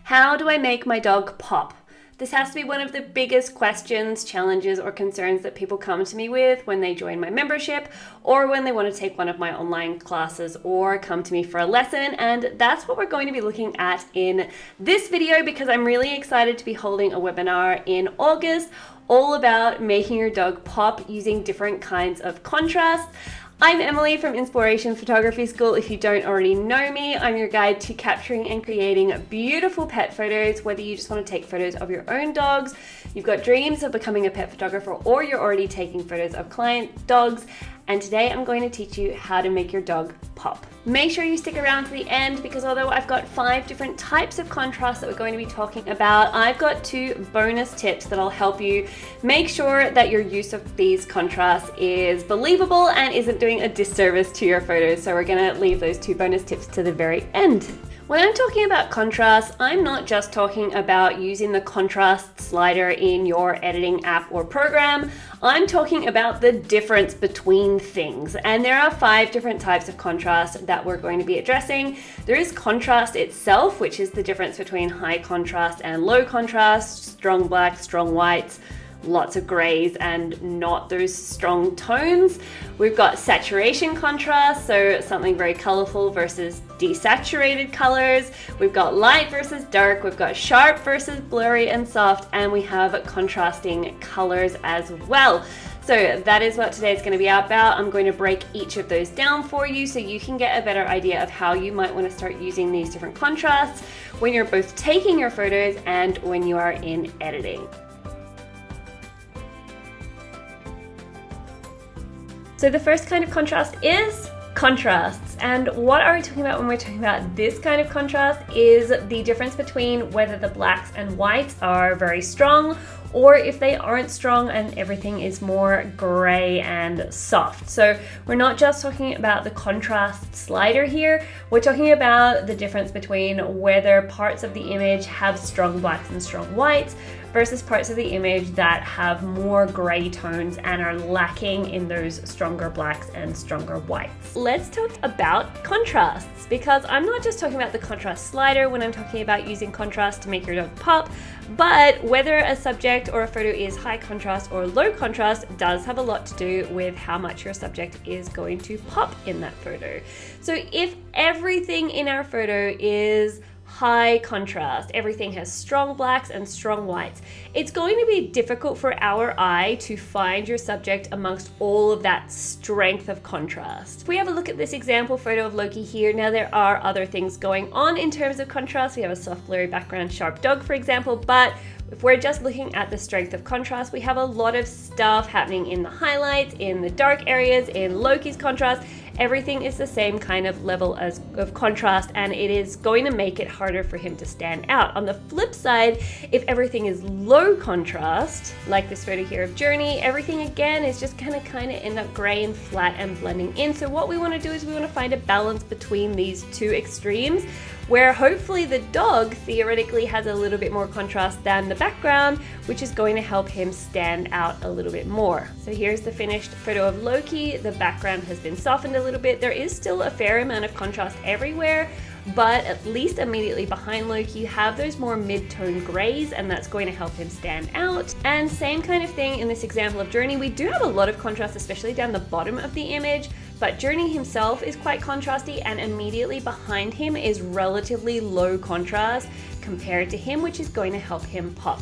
How do I make my dog pop? This has to be one of the biggest questions, challenges, or concerns that people come to me with when they join my membership or when they want to take one of my online classes or come to me for a lesson. And that's what we're going to be looking at in this video because I'm really excited to be holding a webinar in August all about making your dog pop using different kinds of contrast. I'm Emily from Inspiration Photography School. If you don't already know me, I'm your guide to capturing and creating beautiful pet photos, whether you just want to take photos of your own dogs, you've got dreams of becoming a pet photographer, or you're already taking photos of client dogs. And today I'm going to teach you how to make your dog pop. Make sure you stick around to the end because although I've got 5 different types of contrast that we're going to be talking about, I've got 2 bonus tips that'll help you make sure that your use of these contrasts is believable and isn't doing a disservice to your photos. So we're going to leave those 2 bonus tips to the very end. When I'm talking about contrast, I'm not just talking about using the contrast slider in your editing app or program. I'm talking about the difference between things. And there are 5 different types of contrast that we're going to be addressing. There is contrast itself, which is the difference between high contrast and low contrast, strong blacks, strong whites, lots of grays and not those strong tones. We've got saturation contrast, so something very colorful versus desaturated colors. We've got light versus dark. We've got sharp versus blurry and soft, and we have contrasting colors as well. So that is what today is going to be about. I'm going to break each of those down for you so you can get a better idea of how you might want to start using these different contrasts when you're both taking your photos and when you are in editing. So the first kind of contrast is contrasts. And what are we talking about when we're talking about this kind of contrast is the difference between whether the blacks and whites are very strong or if they aren't strong and everything is more gray and soft. So we're not just talking about the contrast slider here, we're talking about the difference between whether parts of the image have strong blacks and strong whites versus parts of the image that have more gray tones and are lacking in those stronger blacks and stronger whites. Let's talk about contrasts because I'm not just talking about the contrast slider when I'm talking about using contrast to make your dog pop, but whether a subject or a photo is high contrast or low contrast does have a lot to do with how much your subject is going to pop in that photo. So if everything in our photo is high contrast, everything has strong blacks and strong whites, it's going to be difficult for our eye to find your subject amongst all of that strength of contrast. If we have a look at this example photo of Loki here, now there are other things going on in terms of contrast. We have a soft blurry background, sharp dog for example, but if we're just looking at the strength of contrast, we have a lot of stuff happening in the highlights, in the dark areas, in Loki's contrast. Everything is the same kind of level of contrast, and it is going to make it harder for him to stand out. On the flip side, if everything is low contrast, like this photo here of Journey, everything again is just kind of end up gray and flat and blending in. So what we want to do is we want to find a balance between these 2 extremes, where hopefully the dog theoretically has a little bit more contrast than the background, which is going to help him stand out a little bit more. So here's the finished photo of Loki. The background has been softened a little bit. There is still a fair amount of contrast everywhere, but at least immediately behind Loki you have those more mid-tone grays, and that's going to help him stand out. And same kind of thing in this example of Journey. We do have a lot of contrast, especially down the bottom of the image, but Journey himself is quite contrasty, and immediately behind him is relatively low contrast compared to him, which is going to help him pop.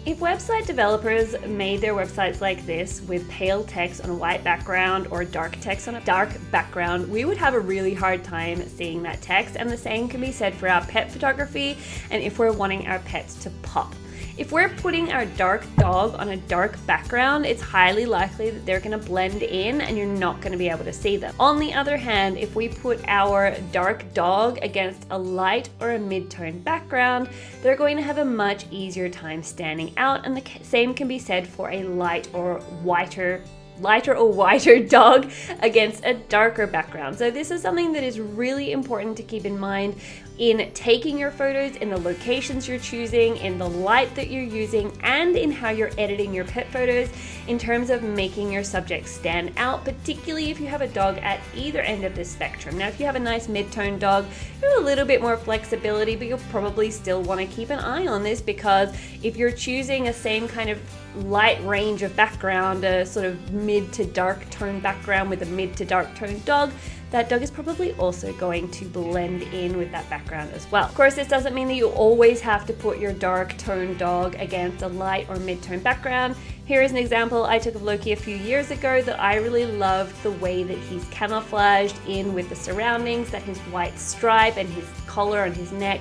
If website developers made their websites like this with pale text on a white background or dark text on a dark background, we would have a really hard time seeing that text, and the same can be said for our pet photography and if we're wanting our pets to pop. If we're putting our dark dog on a dark background, it's highly likely that they're going to blend in and you're not going to be able to see them. On the other hand, if we put our dark dog against a light or a mid-tone background, they're going to have a much easier time standing out, and the same can be said for a light or whiter lighter or whiter dog against a darker background. So this is something that is really important to keep in mind in taking your photos, in the locations you're choosing, in the light that you're using, and in how you're editing your pet photos in terms of making your subject stand out, particularly if you have a dog at either end of the spectrum. Now, if you have a nice mid-tone dog, you have a little bit more flexibility, but you'll probably still want to keep an eye on this, because if you're choosing a same kind of light range of background, a sort of mid to dark tone background with a mid to dark tone dog, that dog is probably also going to blend in with that background as well. Of course, this doesn't mean that you always have to put your dark tone dog against a light or mid-tone background. Here is an example I took of Loki a few years ago that I really loved the way that he's camouflaged in with the surroundings, that his white stripe and his collar on his neck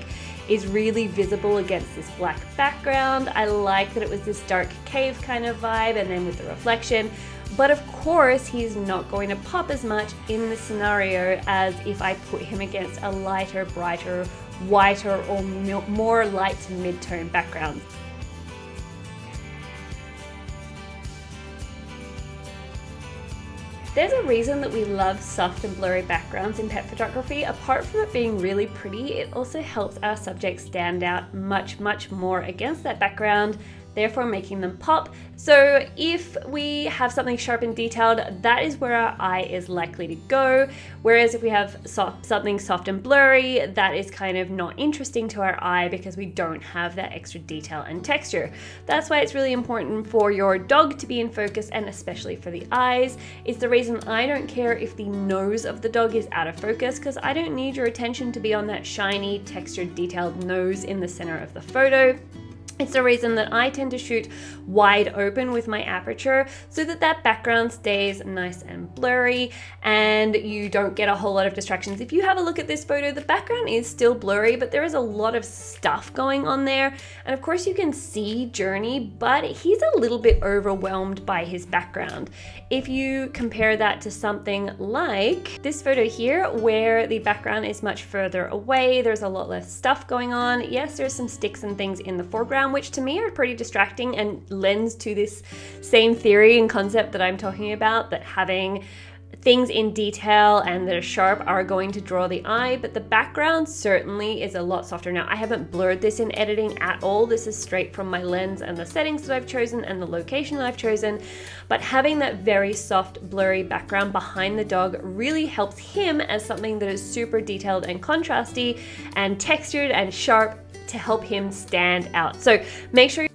is really visible against this black background. I like that it was this dark cave kind of vibe, and then with the reflection. But of course, he's not going to pop as much in this scenario as if I put him against a lighter, brighter, whiter, or more light to mid-tone background. There's a reason that we love soft and blurry backgrounds in pet photography. Apart from it being really pretty, it also helps our subjects stand out much, much more against that background, therefore making them pop. So if we have something sharp and detailed, that is where our eye is likely to go. Whereas if we have something soft and blurry, that is kind of not interesting to our eye because we don't have that extra detail and texture. That's why it's really important for your dog to be in focus, and especially for the eyes. It's the reason I don't care if the nose of the dog is out of focus, because I don't need your attention to be on that shiny, textured, detailed nose in the center of the photo. It's the reason that I tend to shoot wide open with my aperture, so that that background stays nice and blurry and you don't get a whole lot of distractions. If you have a look at this photo, the background is still blurry, but there is a lot of stuff going on there. And of course you can see Journey, but he's a little bit overwhelmed by his background. If you compare that to something like this photo here, where the background is much further away, there's a lot less stuff going on. Yes, there's some sticks and things in the foreground, which to me are pretty distracting and lends to this same theory and concept that I'm talking about, that having things in detail and that are sharp are going to draw the eye, but the background certainly is a lot softer. Now, I haven't blurred this in editing at all. This is straight from my lens and the settings that I've chosen and the location that I've chosen, but having that very soft, blurry background behind the dog really helps him as something that is super detailed and contrasty and textured and sharp to help him stand out. So make sure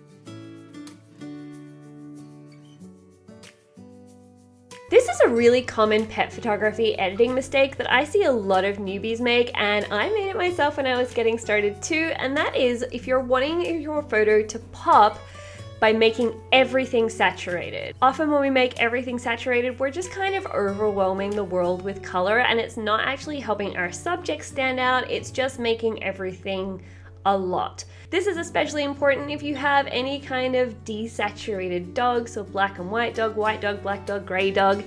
this is a really common pet photography editing mistake that I see a lot of newbies make, and I made it myself when I was getting started too, and that is if you're wanting your photo to pop by making everything saturated. Often when we make everything saturated, we're just kind of overwhelming the world with color, and it's not actually helping our subject stand out, it's just making everything a lot. This is especially important if you have any kind of desaturated dog, so black and white dog, black dog, gray dog.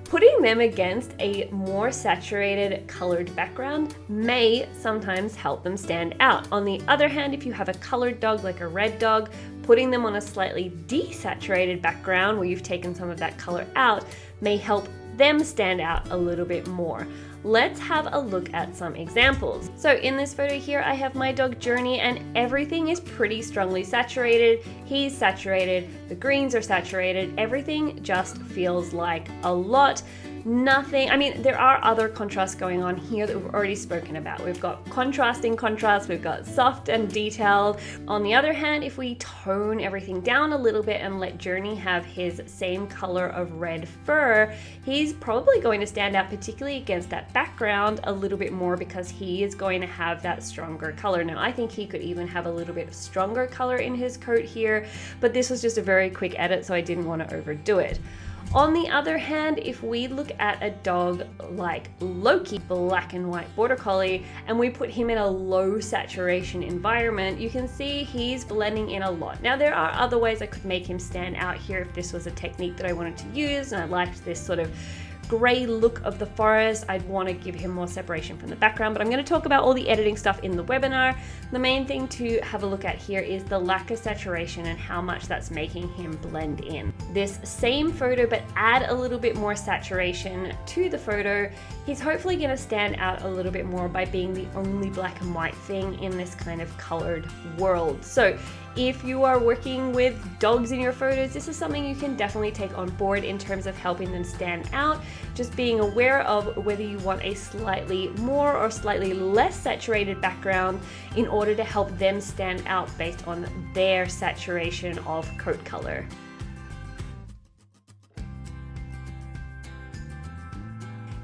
Putting them against a more saturated colored background may sometimes help them stand out. On the other hand, if you have a colored dog like a red dog, putting them on a slightly desaturated background where you've taken some of that color out may help them stand out a little bit more. Let's have a look at some examples. So in this photo here, I have my dog Journey, and everything is pretty strongly saturated. He's saturated, the greens are saturated, everything just feels like a lot. Nothing, I mean, there are other contrasts going on here that we've already spoken about. We've got contrasting contrast, we've got soft and detailed. On the other hand, if we tone everything down a little bit and let Journey have his same color of red fur, he's probably going to stand out, particularly against that background, a little bit more because he is going to have that stronger color. Now, I think he could even have a little bit of stronger color in his coat here, but this was just a very quick edit, so I didn't want to overdo it. On the other hand, if we look at a dog like Loki, black and white border collie, and we put him in a low saturation environment, you can see he's blending in a lot. Now, there are other ways I could make him stand out here if this was a technique that I wanted to use and I liked this sort of gray look of the forest. I'd want to give him more separation from the background, but I'm going to talk about all the editing stuff in the webinar. The main thing to have a look at here is the lack of saturation and how much that's making him blend in. This same photo, but add a little bit more saturation to the photo, he's hopefully going to stand out a little bit more by being the only black and white thing in this kind of colored world. So if you are working with dogs in your photos, this is something you can definitely take on board in terms of helping them stand out. Just being aware of whether you want a slightly more or slightly less saturated background in order to help them stand out based on their saturation of coat color.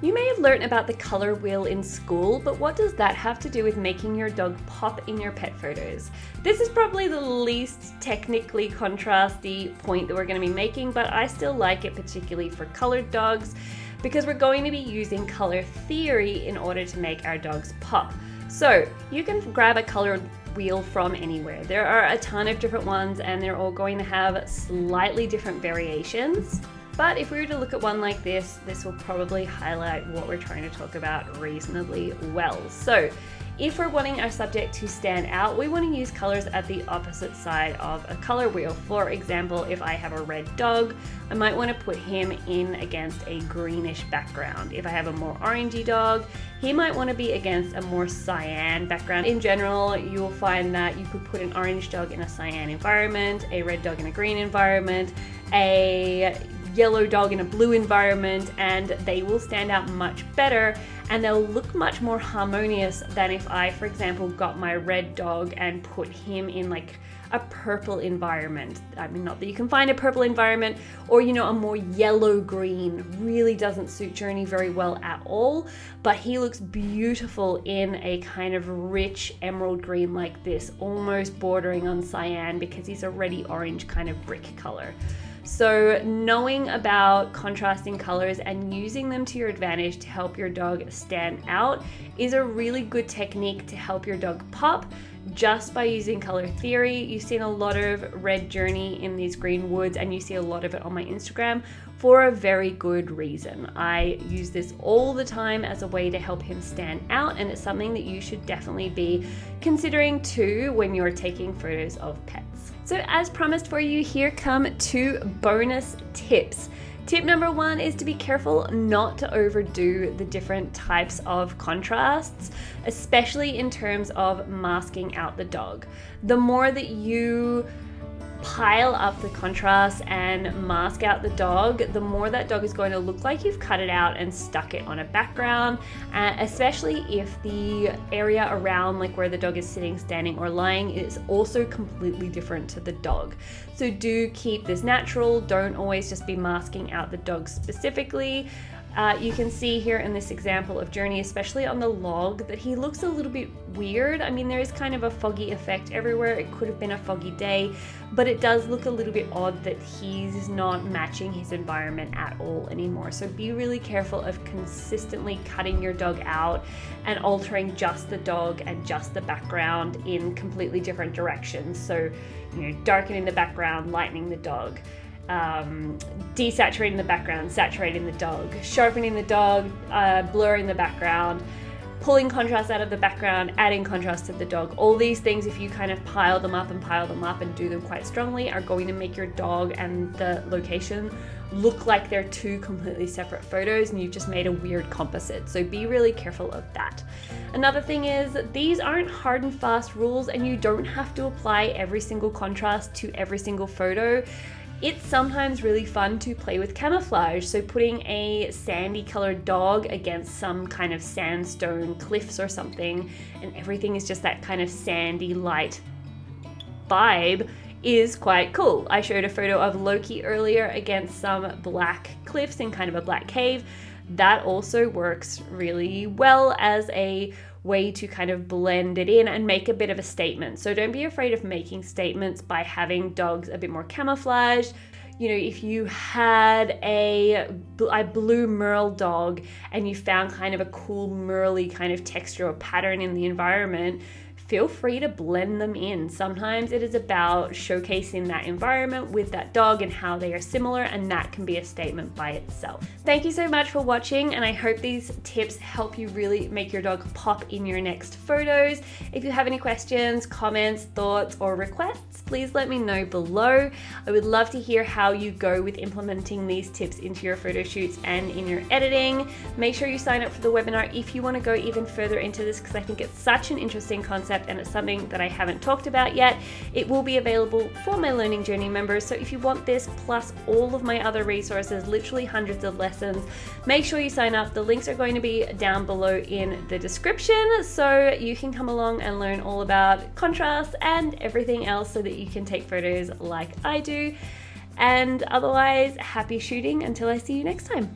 You may have learned about the color wheel in school, but what does that have to do with making your dog pop in your pet photos? This is probably the least technically contrasty point that we're going to be making, but I still like it, particularly for colored dogs, because we're going to be using color theory in order to make our dogs pop. So you can grab a color wheel from anywhere. There are a ton of different ones and they're all going to have slightly different variations. But if we were to look at one like this will probably highlight what we're trying to talk about reasonably well. So if we're wanting our subject to stand out, we want to use colors at the opposite side of a color wheel. For example, if I have a red dog, I might want to put him in against a greenish background. If I have a more orangey dog, he might want to be against a more cyan background. In general, you will find that you could put an orange dog in a cyan environment, a red dog in a green environment, a yellow dog in a blue environment, and they will stand out much better and they'll look much more harmonious than if I, for example, got my red dog and put him in like a purple environment. I mean, not that you can find a purple environment, or a more yellow-green really doesn't suit Journey very well at all, but he looks beautiful in a kind of rich emerald green like this, almost bordering on cyan because he's already orange kind of brick color. So knowing about contrasting colors and using them to your advantage to help your dog stand out is a really good technique to help your dog pop just by using color theory. You've seen a lot of red Journey in these green woods and you see a lot of it on my Instagram for a very good reason. I use this all the time as a way to help him stand out, and it's something that you should definitely be considering too when you're taking photos of pets. So as promised for you, here come 2 bonus tips. Tip number 1 is to be careful not to overdo the different types of contrasts, especially in terms of masking out the dog. The more that you pile up the contrast and mask out the dog, the more that dog is going to look like you've cut it out and stuck it on a background, especially if the area around like where the dog is sitting, standing or lying is also completely different to the dog. So do keep this natural, don't always just be masking out the dog specifically. You can see here in this example of Journey, especially on the log, that he looks a little bit weird. I mean, there is kind of a foggy effect everywhere. It could have been a foggy day, but it does look a little bit odd that he's not matching his environment at all anymore. So be really careful of consistently cutting your dog out and altering just the dog and just the background in completely different directions. So, darkening the background, lightening the dog. Desaturating the background, saturating the dog, sharpening the dog, blurring the background, pulling contrast out of the background, adding contrast to the dog. All these things, if you kind of pile them up and do them quite strongly, are going to make your dog and the location look like they're 2 completely separate photos and you've just made a weird composite. So be really careful of that. Another thing is, these aren't hard and fast rules and you don't have to apply every single contrast to every single photo. It's sometimes really fun to play with camouflage, so putting a sandy colored dog against some kind of sandstone cliffs or something, and everything is just that kind of sandy light vibe is quite cool. I showed a photo of Loki earlier against some black cliffs in kind of a black cave. That also works really well as a way to kind of blend it in and make a bit of a statement. So don't be afraid of making statements by having dogs a bit more camouflaged. If you had a blue merle dog and you found kind of a cool merly kind of texture or pattern in the environment, feel free to blend them in. Sometimes it is about showcasing that environment with that dog and how they are similar, and that can be a statement by itself. Thank you so much for watching, and I hope these tips help you really make your dog pop in your next photos. If you have any questions, comments, thoughts, or requests, please let me know below. I would love to hear how you go with implementing these tips into your photo shoots and in your editing. Make sure you sign up for the webinar if you want to go even further into this, because I think it's such an interesting concept and it's something that I haven't talked about yet. It will be available for my Learning Journey members, so if you want this plus all of my other resources, literally hundreds of lessons, make sure you sign up. The links are going to be down below in the description, so you can come along and learn all about contrast and everything else so that you can take photos like I do. And otherwise, happy shooting until I see you next time.